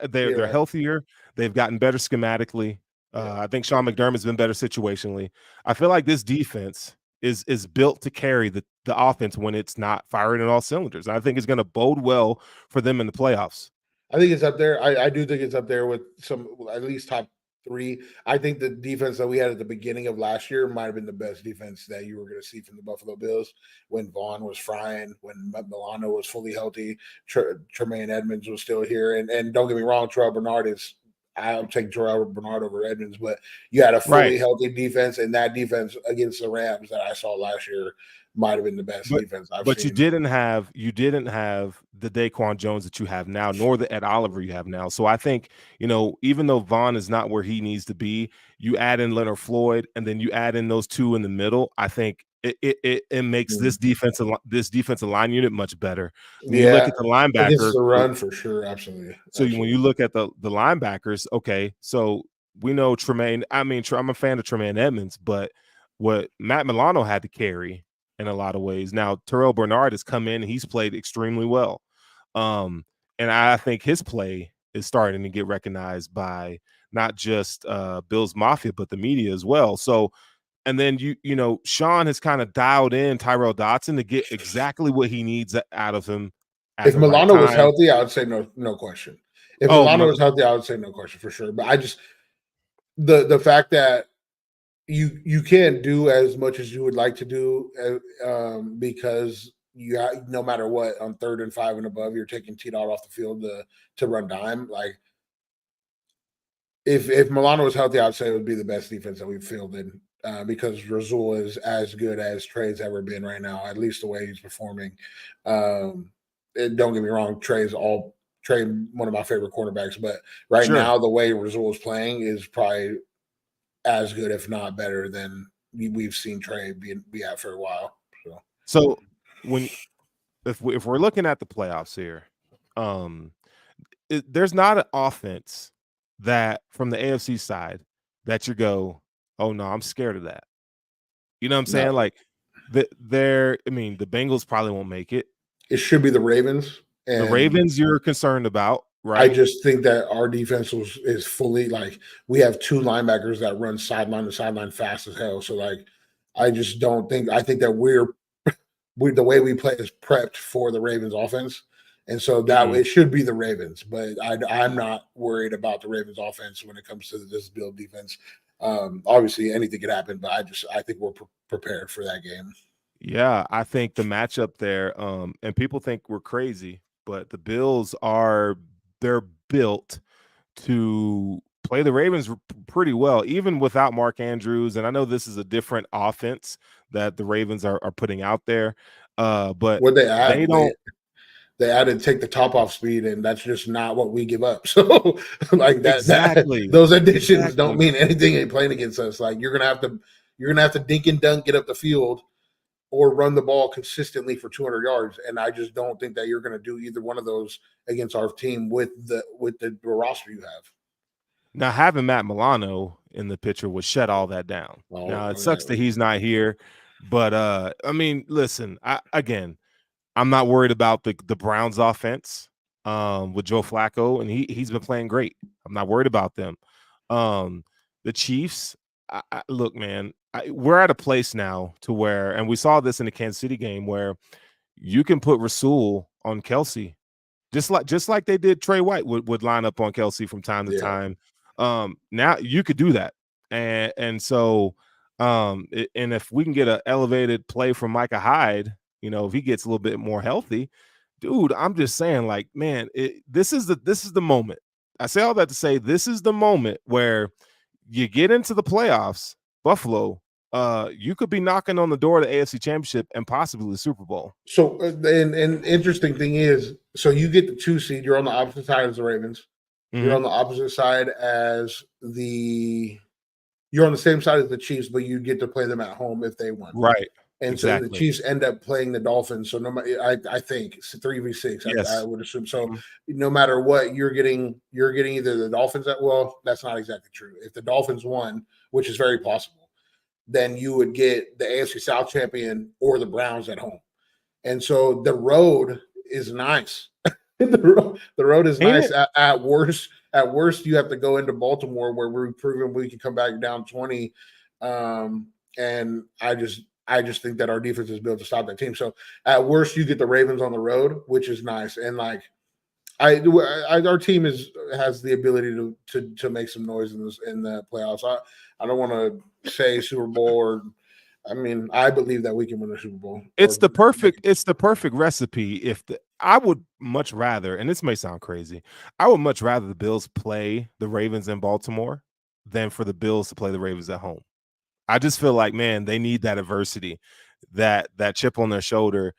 A: they're healthier. They've gotten better schematically. I think Sean McDermott's been better situationally. I feel like this defense is built to carry the offense when it's not firing in all cylinders. I think it's going to bode well for them in the playoffs.
C: I think it's up there. I do think it's up there with some at least top 3. I think the defense that we had at the beginning of last year might have been the best defense that you were going to see from the Buffalo Bills when Vaughn was frying, when Milano was fully healthy, Tremaine Edmonds was still here. And don't get me wrong, Terrell Bernard is – I'll take Terrell Bernard over Edmonds, but you had a fully healthy defense, and that defense against the Rams that I saw last year might have been the best defense I've seen.
A: But you didn't have the Daquan Jones that you have now, nor the Ed Oliver you have now. So I think, you know, even though Vaughn is not where he needs to be, you add in Leonard Floyd, and then you add in those two in the middle. I think it makes this defensive line unit much better. When you look at the linebacker,
C: it's a run for sure, absolutely.
A: So when you look at the linebackers, okay, so we know Tremaine. I mean, I'm a fan of Tremaine Edmonds, but what Matt Milano had to carry in a lot of ways. Now Terrell Bernard has come in and he's played extremely well, and I think his play is starting to get recognized by not just Bills Mafia but the media as well. So. And then you know Sean has kind of dialed in Tyrel Dodson to get exactly what he needs out of him.
C: If Milano was healthy, I would say no question. If Milano was healthy, I would say no question for sure. But I just the fact that you can't do as much as you would like to do because no matter what, on 3rd and 5 and above, you're taking T-Dot off the field to run dime. Like if Milano was healthy, I would say it would be the best defense that we've fielded. Because Rasul is as good as Trey's ever been right now, at least the way he's performing. Don't get me wrong, Trey, one of my favorite quarterbacks, but now the way Rasul is playing is probably as good, if not better, than we've seen Trey be at for a while.
A: So if we're looking at the playoffs here, there's not an offense that from the AFC side that you go, oh no, I'm scared of that. You know what I'm saying? Like the Bengals probably won't make it.
C: It should be the Ravens.
A: The Ravens you're concerned about, right?
C: I just think that our defense is fully like we have two linebackers that run sideline to sideline fast as hell. So like I just don't think I think that we the way we play is prepped for the Ravens offense. And so that it should be the Ravens, but I'm not worried about the Ravens offense when it comes to this Bill defense. Obviously anything could happen, but I think we're prepared for that game.
A: Yeah, I think the matchup there, and people think we're crazy, but the Bills they're built to play the Ravens pretty well, even without Mark Andrews. And I know this is a different offense that the Ravens are putting out there, but
C: what they add,
A: they don't.
C: They added take the top off speed, and that's just not what we give up. So, like
A: exactly,
C: those additions don't mean anything in playing against us. Like you're gonna have to dink and dunk, get up the field, or run the ball consistently for 200 yards. And I just don't think that you're going to do either one of those against our team with the roster you have.
A: Now, having Matt Milano in the picture would shut all that down. Now, it sucks that he's not here, but I mean, listen, I'm not worried about the Browns offense with Joe Flacco, and he's been playing great. I'm not worried about them. The Chiefs, look, man, we're at a place now to where, and we saw this in the Kansas City game, where you can put Rasul on Kelsey, just like they did. Trey White would line up on Kelsey from time to time. Now you could do that, and so and if we can get an elevated play from Micah Hyde, if he gets a little bit more healthy, dude, I'm just saying, like, man, this is the moment. I say all that to say this is the moment where you get into the playoffs. Buffalo, you could be knocking on the door of the AFC Championship and possibly the Super Bowl.
C: So, and interesting thing is, so you get the 2 seed. You're on the opposite side as the Ravens. Mm-hmm. You're on the opposite side as you're on the same side as the Chiefs, but you get to play them at home if they win.
A: Right.
C: And exactly. So the Chiefs end up playing the Dolphins. So no matter, I think it's 3v6. Yes. I would assume. So no matter what, you're getting either the Dolphins that's not exactly true. If the Dolphins won, which is very possible, then you would get the AFC South champion or the Browns at home. And so the road is nice. the road is nice. At worst, you have to go into Baltimore where we're proving we can come back down 20. And I just think that our defense is built to stop that team. So at worst, you get the Ravens on the road, which is nice. And like our team has the ability to make some noise in the playoffs. I don't want to say Super Bowl or. I mean, I believe that we can win the Super Bowl.
A: It's the perfect recipe. I would much rather, and this may sound crazy, I would much rather the Bills play the Ravens in Baltimore than for the Bills to play the Ravens at home. I just feel like, man, they need that adversity, that chip on their shoulder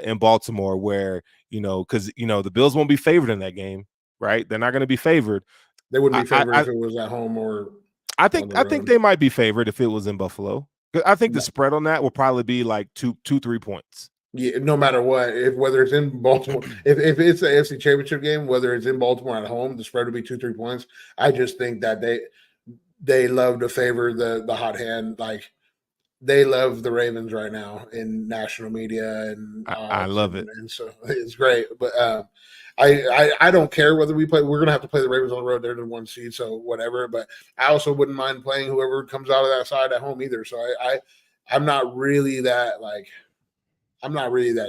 A: in Baltimore, where because the Bills won't be favored in that game, right? They're not going to be favored.
C: They wouldn't be favored if it was at home or.
A: I think they might be favored if it was in Buffalo. I think the spread on that will probably be like 2-3 points.
C: Yeah, no matter what, whether it's in Baltimore, if it's the AFC Championship game, whether it's in Baltimore at home, the spread will be 2-3 points. I just think that they love to favor the hot hand. Like they love the Ravens right now in national media, and
A: I love it,
C: and so it's great. But I don't care whether we play. We're gonna have to play the Ravens on the road. They're the 1 seed, so whatever. But I also wouldn't mind playing whoever comes out of that side at home either. So I'm not really that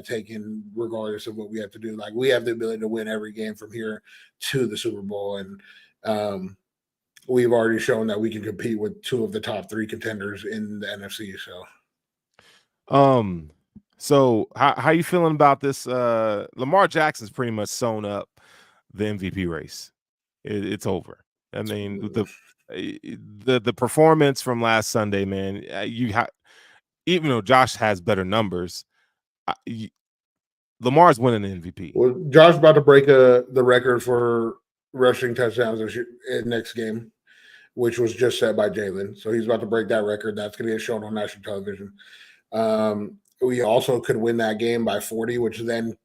C: taken regardless of what we have to do. Like we have the ability to win every game from here to the Super Bowl, and we've already shown that we can compete with 2 of the top 3 contenders in the NFC.
A: So how you feeling about this? Lamar Jackson's pretty much sewn up the MVP race. It's over. I mean, the performance from last Sunday, man. Even though Josh has better numbers, Lamar's winning the MVP.
C: Well, Josh about to break the record for rushing touchdowns in next game, which was just set by Jalen. So he's about to break that record. That's going to get shown on national television. We also could win that game by 40, which then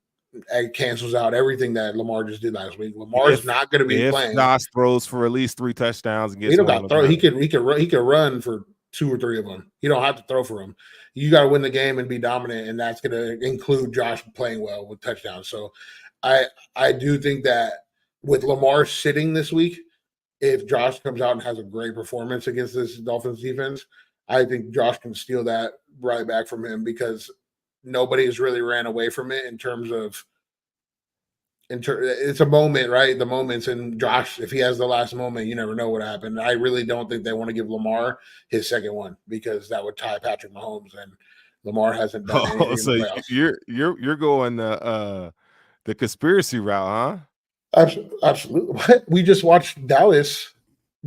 C: cancels out everything that Lamar just did last week. Lamar's not going to be playing.
A: Josh throws for at least 3 touchdowns and gets
C: he could run for 2 or 3 of them. You don't have to throw for them. You got to win the game and be dominant, and that's going to include Josh playing well with touchdowns. So I do think that with Lamar sitting this week, if Josh comes out and has a great performance against this Dolphins defense, I think Josh can steal that right back from him because nobody has really ran away from it in terms of it's a moment, right? The moments, and Josh, if he has the last moment, you never know what happened. I really don't think they want to give Lamar his second one because that would tie Patrick Mahomes, and Lamar hasn't done anything.
A: So
C: in the playoffs.
A: you're going the conspiracy route, huh?
C: Absolutely. What? We just watched Dallas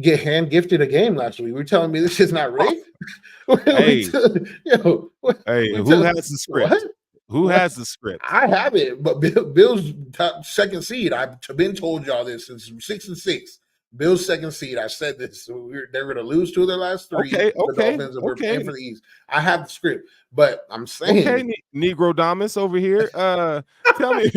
C: get hand gifted a game last week. We're telling me this is not rigged.
A: Hey,
C: who
A: has the script?
C: What?
A: Who has the script?
C: I have it, but Bill's top second seed. I've been told y'all this since 6-6. Bill's second seed. I said this. So they're going to lose 2 of their last 3.
A: Okay.
C: The Dolphins, and we're playing for the East. I have the script, but I'm saying,
A: okay, Negro Damas over here. Tell me.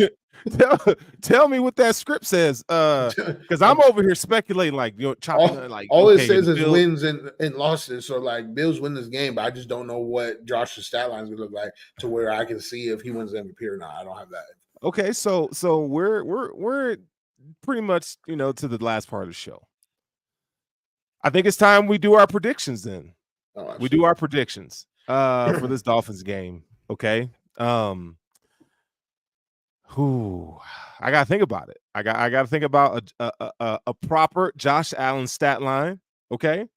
A: Tell me what that script says, because I'm over here speculating, like chopping, like
C: all it says is wins and losses. So like Bills win this game, but I just don't know what Josh's stat lines would look like to where I can see if he wins the MVP or not. I don't have that.
A: Okay, so we're pretty much to the last part of the show. I think it's time we do our predictions. Then we do our predictions for this Dolphins game. Okay. I gotta think about it. I gotta think about a proper Josh Allen stat line. Okay,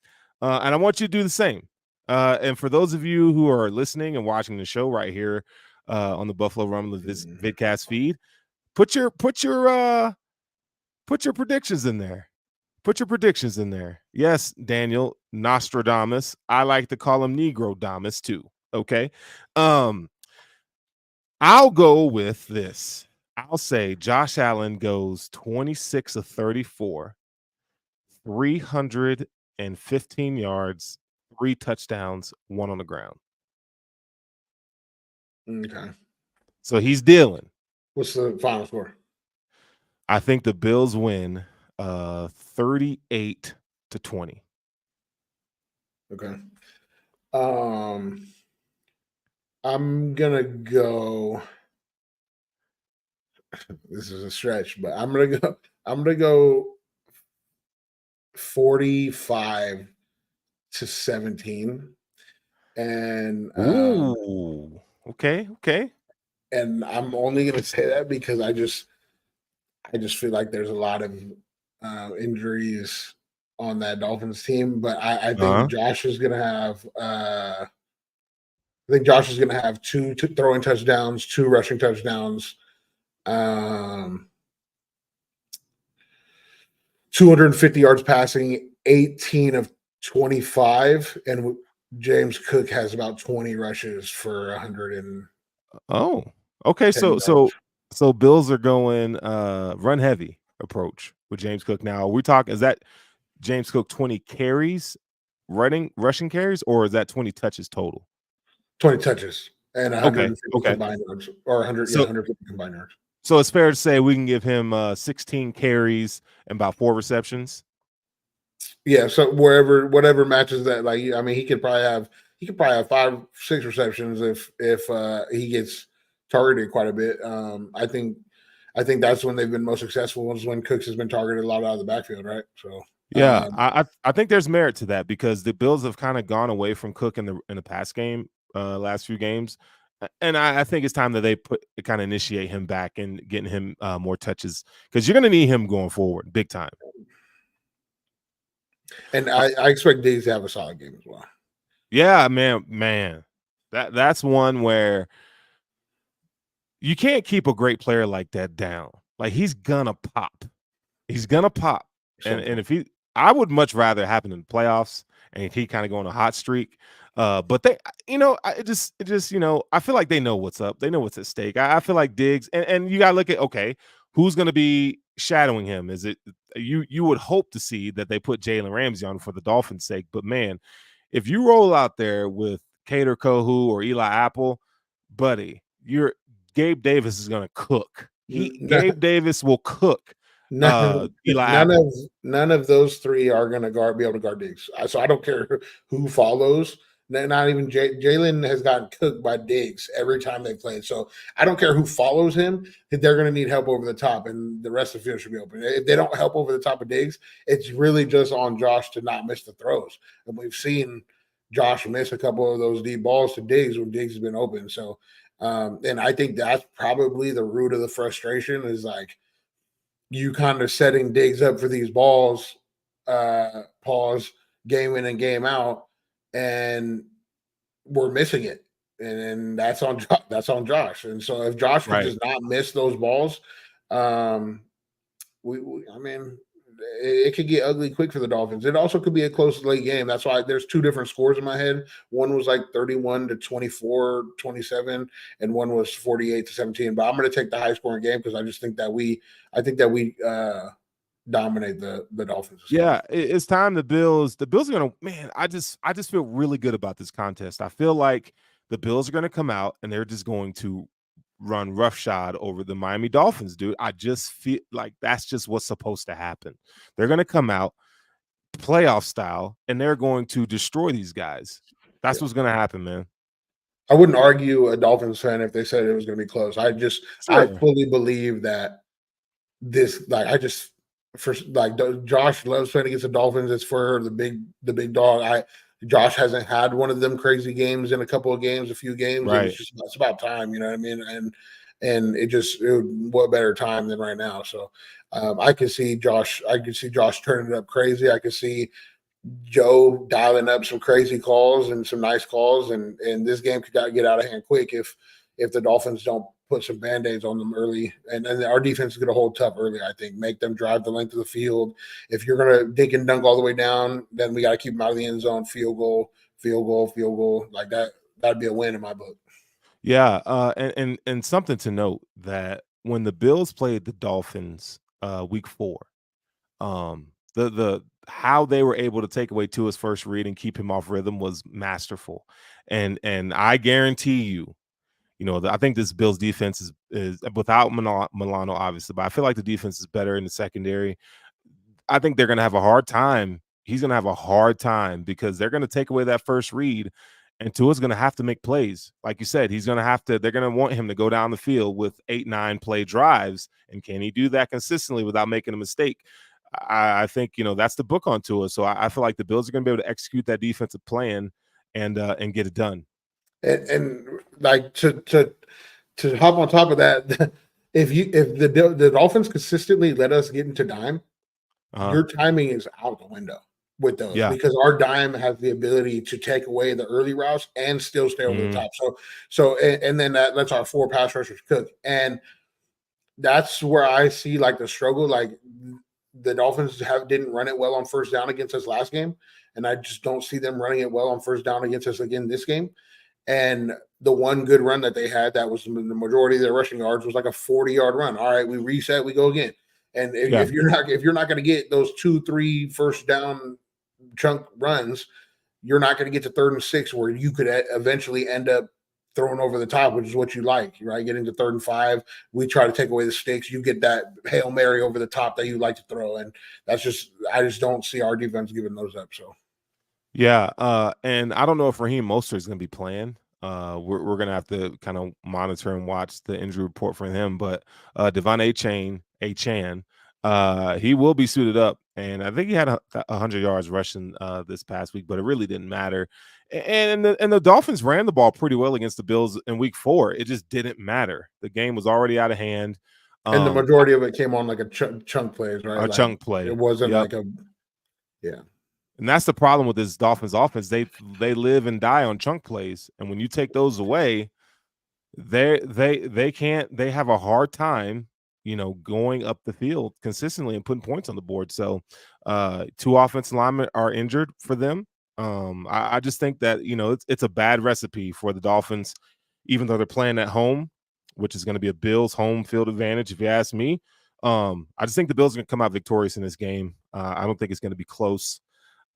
A: and I want you to do the same. And for those of you who are listening and watching the show right here on the Buffalo Rumble this vidcast feed, put your predictions in there. Put your predictions in there. Yes, Daniel Nostradamus. I like to call him Negro Damus too. Okay. I'll go with this. I'll say Josh Allen goes 26 of 34, 315 yards, 3 touchdowns, 1 on the ground.
C: Okay.
A: So he's dealing.
C: What's the final score?
A: I think the Bills win 38-20.
C: Okay. I'm gonna go. This is a stretch, but I'm gonna go 45-17, and
A: okay.
C: And I'm only gonna say that because I just feel like there's a lot of injuries on that Dolphins team, but I think Josh is gonna have. I think Josh is going to have 2 throwing touchdowns, 2 rushing touchdowns, 250 yards passing, 18 of 25, and James Cook has about 20 rushes for 100 and.
A: Oh, okay. So Bills are going run heavy approach with James Cook. Now we're talking, is that James Cook 20 carries, rushing carries, or is that 20 touches total?
C: 20 touches and 150 combined yards, or 150 combined yards.
A: So it's fair to say we can give him 16 carries and about 4 receptions.
C: Yeah. So whatever matches that, like, I mean, he could probably have 5-6 receptions if he gets targeted quite a bit. I think that's when they've been most successful, is when Cooks has been targeted a lot out of the backfield, right? So.
A: Yeah, I think there's merit to that because the Bills have kind of gone away from Cook in the pass game last few games, and I think it's time that they kind of initiate him back and getting him more touches because you're going to need him going forward big time.
C: And I expect Diggs to have a solid game as well.
A: Yeah, man, that's one where you can't keep a great player like that down. Like he's gonna pop. And if I would much rather it happen in the playoffs and he kind of go on a hot streak. But they, I feel like they know what's up. They know what's at stake. I feel like Diggs, and you got to look at, okay, who's going to be shadowing him? Is it you would hope to see that they put Jalen Ramsey on for the Dolphins' sake. But man, if you roll out there with Kader Kohou or Eli Apple, buddy, Gabe Davis is going to cook. Gabe Davis will cook. Eli
C: None
A: Apple.
C: of none of those three are going to be able to guard Diggs. So I don't care who follows. Not even Jalen has gotten cooked by Diggs every time they played. So I don't care who follows him. They're going to need help over the top, and the rest of the field should be open. If they don't help over the top of Diggs, it's really just on Josh to not miss the throws. And we've seen Josh miss a couple of those deep balls to Diggs when Diggs has been open. So, and I think that's probably the root of the frustration is like you kind of setting Diggs up for these balls, pause, game in and game out, and we're missing it. And that's on that's on Josh. And so if Josh could
A: Right.
C: just not miss those balls, I mean, it could get ugly quick for the Dolphins. It also could be a close late game. That's why there's two different scores in my head. One was like 31 to 24, 27, and one was 48 to 17. But I'm going to take the high scoring game because I just think that we dominate the Dolphins.
A: Yeah, it's time the Bills are going to, man, I just feel really good about this contest. I feel like the Bills are going to come out and they're just going to run roughshod over the Miami Dolphins, dude. I just feel like that's just what's supposed to happen. They're going to come out playoff style and they're going to destroy these guys. That's what's going to happen, man.
C: I wouldn't argue a Dolphins fan if they said it was going to be close. I fully believe that Josh loves playing against the Dolphins. It's for the big dog. Josh hasn't had one of them crazy games in a few games.
A: Right.
C: It's about time, you know what I mean? And what better time than right now? So I could see Josh turning it up crazy. I could see Joe dialing up some crazy calls and some nice calls, and this game could get out of hand quick if the Dolphins don't put some band-aids on them early, and our defense is going to hold tough early. I think make them drive the length of the field. If you're going to dink and dunk all the way down, then we got to keep them out of the end zone. Field goal like that. That'd be a win in my book.
A: Yeah, and something to note that when the Bills played the Dolphins week 4, the how they were able to take away Tua's first read and keep him off rhythm was masterful. And I guarantee you, I think this Bills defense is without Milano, obviously, but I feel like the defense is better in the secondary. I think they're going to have a hard time. He's going to have a hard time because they're going to take away that first read, and Tua's going to have to make plays. Like you said, they're going to want him to go down the field with 8-9 play drives. And can he do that consistently without making a mistake? I think, that's the book on Tua. So I feel like the Bills are going to be able to execute that defensive plan and get it done.
C: And like to hop on top of that, if the Dolphins consistently let us get into dime, your timing is out the window with those because our dime has the ability to take away the early routes and still stay over the top. So and then that lets our 4 pass rushers cook, and that's where I see like the struggle. Like the Dolphins didn't run it well on first down against us last game, and I just don't see them running it well on first down against us again this game. And the one good run that they had, that was the majority of their rushing yards, was like a 40-yard run. All right, we reset, we go again. And if you're not going to get those 2-3 first down chunk runs, you're not going to get to 3rd and 6 where you could eventually end up throwing over the top, which is what you like, right? Getting to 3rd and 5, we try to take away the stakes. You get that Hail Mary over the top that you like to throw, and I just don't see our defense giving those up. So.
A: Yeah, and I don't know if Raheem Mostert is going to be playing. We're going to have to kind of monitor and watch the injury report from him. But Devon Achane, he will be suited up, and I think he had 100 yards rushing this past week, but it really didn't matter. And the Dolphins ran the ball pretty well against the Bills in week 4. It just didn't matter. The game was already out of hand.
C: And the majority of it came on like a chunk plays, right?
A: Chunk play.
C: It wasn't like
A: And that's the problem with this Dolphins offense. They live and die on chunk plays, and when you take those away, they have a hard time, going up the field consistently and putting points on the board. So, 2 offensive linemen are injured for them. I just think that it's a bad recipe for the Dolphins, even though they're playing at home, which is going to be a Bills home field advantage, if you ask me. I just think the Bills are going to come out victorious in this game. I don't think it's going to be close.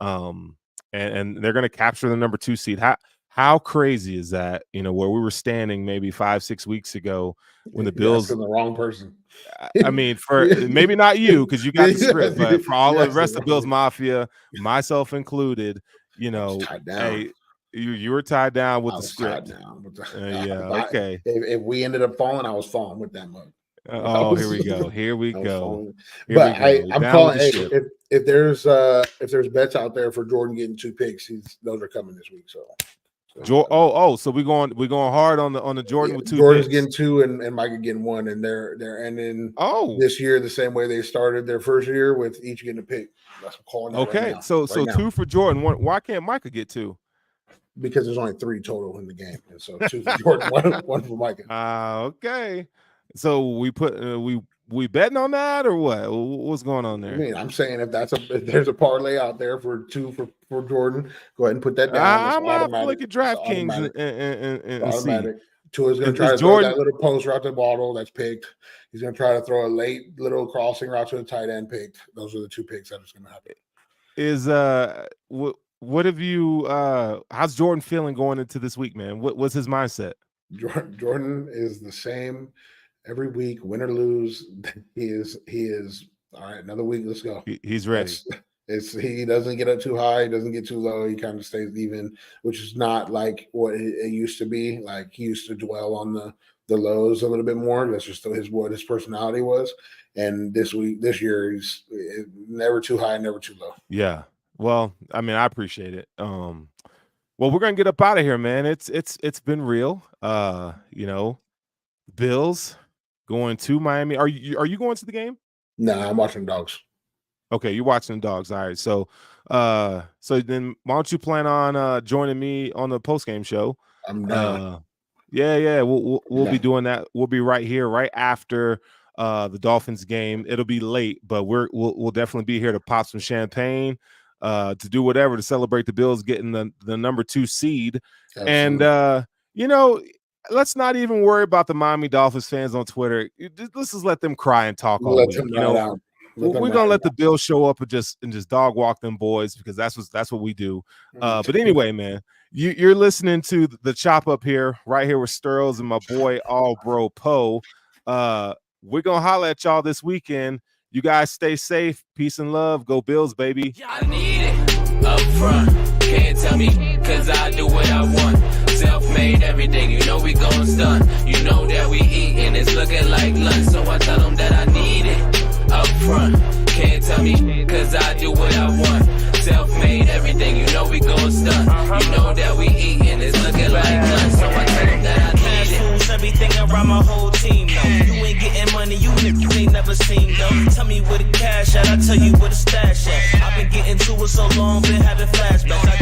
A: And they're going to capture the number 2 seed. How crazy is that? You know, where we were standing maybe 5-6 weeks ago when the
C: You're
A: Bills.
C: asking the wrong person.
A: I mean, for maybe not you because you got the script, but for all the rest of Bills Mafia, myself included, you know, hey, you were tied down with the script. Okay.
C: If we ended up falling, I was falling with that mug.
A: Oh, here we go. Here we go.
C: But I'm calling. Hey, if there's bets out there for Jordan getting 2 picks, those are coming this week. So
A: so we're going hard on the Jordan with 2
C: Jordan's
A: picks.
C: getting 2 and Micah getting 1, and they're ending this year the same way they started their first year with each getting a pick. That's what I'm calling.
A: Okay, right so 2 for Jordan. Why can't Micah get 2?
C: Because there's only 3 total in the game, and so 2 for Jordan, one for Micah.
A: Okay. So we put we betting on that or what? What's going on there?
C: I mean, I'm saying if there's a parlay out there for 2 for Jordan, go ahead and put that down.
A: I'm going to look at DraftKings and see.
C: Tua's going to try to throw that little post route to Waddle that's picked. He's going to try to throw a late little crossing route to the tight end picked. Those are the 2 picks that is going to happen.
A: Is what have you? How's Jordan feeling going into this week, man? What's his mindset?
C: Jordan is the same. Every week, win or lose, he is all right. Another week, let's go.
A: He's ready.
C: He doesn't get up too high, he doesn't get too low. He kind of stays even, which is not like what it used to be. Like he used to dwell on the lows a little bit more. That's just what his personality was. And this year, he's never too high, never too low.
A: Yeah. Well, I mean, I appreciate it. Well, we're gonna get up out of here, man. It's been real. You know, Bills going to Miami. Are you going to the game?
C: No, I'm watching Dogs.
A: Okay, you're watching the Dogs. All right. So then why don't you plan on joining me on the post-game show?
C: I'm down.
A: Yeah. We'll be doing that. We'll be right here, right after the Dolphins game. It'll be late, but we'll definitely be here to pop some champagne, to do whatever to celebrate the Bills getting the number 2 seed. Absolutely. And you know, let's not even worry about the Miami Dolphins fans on Twitter. Let's just let them cry and talk all week. You know, we're gonna let the Bills show up and just dog walk them boys because that's what we do. But anyway, man, you're listening to the Chop Up here, right here with Sterls and my boy All Bro Poe. We're gonna holler at y'all this weekend. You guys stay safe. Peace and love. Go Bills, baby.
B: I need it up front. Can't tell me, cause I do what I want. Self-made everything, you know we gon' stun. You know that we eat and it's looking like lunch. So I tell them that I need it up front. Can't tell me, cause I do what I want. Self-made everything, you know we gon' stun. You know that we eat and it's looking like lunch. So I tell them that I need it. Everything around my whole team, though. You ain't getting money, you niggas ain't never seen, though. Tell me where the cash at, I tell you where the stash at. I've been getting to it so long, been having flashbacks.